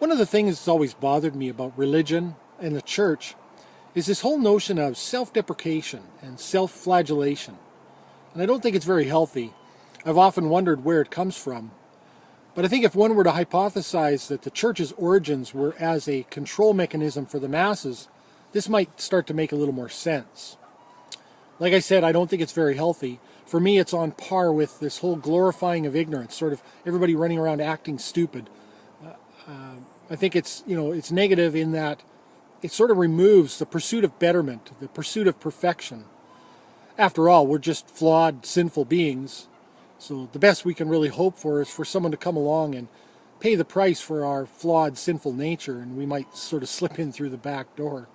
One of the things that's always bothered me about religion and the church is this whole notion of self-deprecation and self-flagellation. And I don't think it's very healthy. I've often wondered where it comes from. But I think if one were to hypothesize that the church's origins were as a control mechanism for the masses, this might start to make a little more sense. Like I said, I don't think it's very healthy. For me, it's on par with this whole glorifying of ignorance, sort of everybody running around acting stupid. I think it's negative in that it sort of removes the pursuit of betterment, the pursuit of perfection. After all, we're just flawed, sinful beings. So the best we can really hope for is for someone to come along and pay the price for our flawed, sinful nature, and we might sort of slip in through the back door.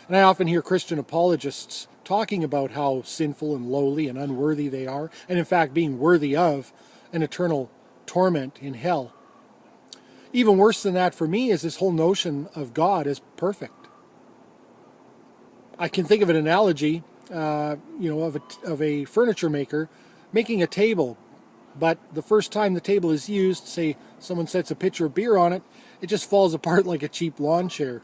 And I often hear Christian apologists talking about how sinful and lowly and unworthy they are, and in fact being worthy of an eternal torment in hell. Even worse than that for me is this whole notion of God as perfect. I can think of an analogy, of a furniture maker making a table, but the first time the table is used, say someone sets a pitcher of beer on it, it just falls apart like a cheap lawn chair.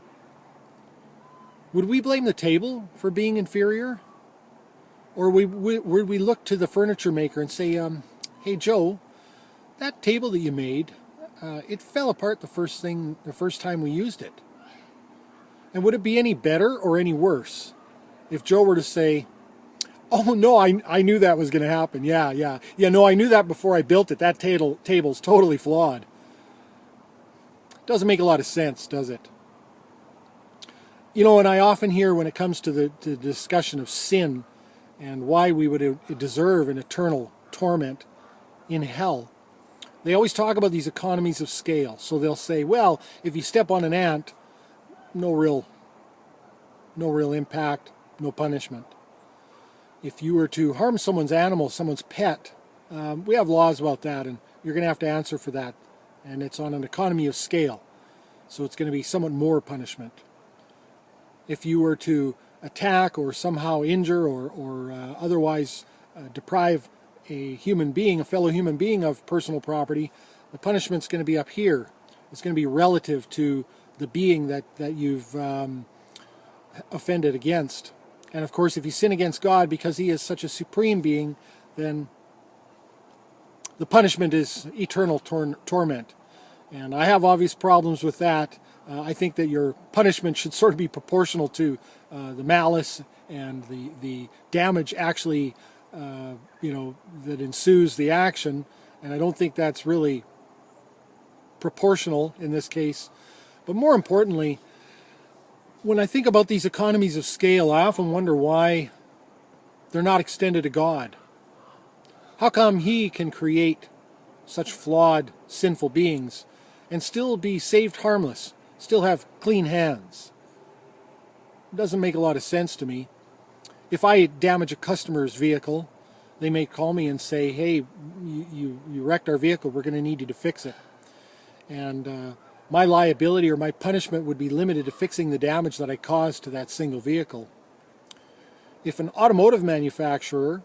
Would we blame the table for being inferior? Or would we look to the furniture maker and say, hey Joe, that table that you made, it fell apart the first time we used it. And would it be any better or any worse if Joe were to say, oh no, I knew that was going to happen. Yeah, no, I knew that before I built it. That table's totally flawed. Doesn't make a lot of sense, does it? And I often hear when it comes to the discussion of sin and why we would deserve an eternal torment in hell, they always talk about these economies of scale. So they'll say, well, if you step on an ant, no real impact, no punishment. If you were to harm someone's animal, someone's pet, we have laws about that, and you're going to have to answer for that. And it's on an economy of scale, so it's going to be somewhat more punishment. If you were to attack or somehow injure or otherwise deprive a fellow human being of personal property, the punishment's going to be up here. It's going to be relative to the being that you've offended against. And of course, if you sin against God because he is such a supreme being, then the punishment is eternal torment. And I have obvious problems with that. I think that your punishment should sort of be proportional to the malice and the damage actually, that ensues the action. And I don't think that's really proportional in this case. But more importantly, when I think about these economies of scale, I often wonder why they're not extended to God. How come he can create such flawed, sinful beings and still be saved harmless, still have clean hands? It doesn't make a lot of sense to me. If I damage a customer's vehicle, they may call me and say, hey, you wrecked our vehicle, we're going to need you to fix it. And my liability or my punishment would be limited to fixing the damage that I caused to that single vehicle. If an automotive manufacturer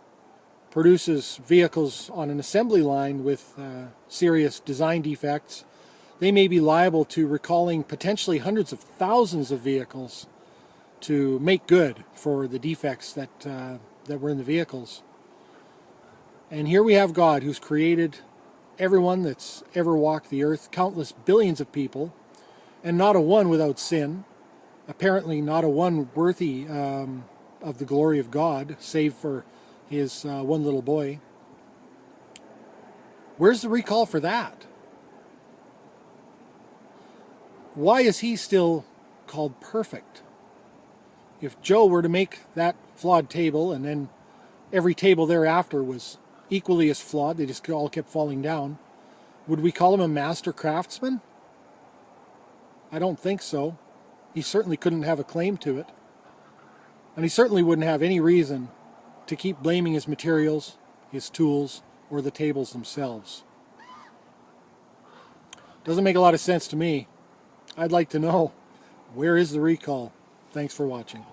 produces vehicles on an assembly line with serious design defects, they may be liable to recalling potentially hundreds of thousands of vehicles to make good for the defects that were in the vehicles. And here we have God, who's created everyone that's ever walked the earth, countless billions of people, and not a one without sin, apparently not a one worthy of the glory of God, save for his one little boy. Where's the recall for that? Why is he still called perfect? If Joe were to make that flawed table and then every table thereafter was equally as flawed, they just all kept falling down, would we call him a master craftsman? I don't think so. He certainly couldn't have a claim to it. And he certainly wouldn't have any reason to keep blaming his materials, his tools, or the tables themselves. Doesn't make a lot of sense to me. I'd like to know, where is the recall? Thanks for watching.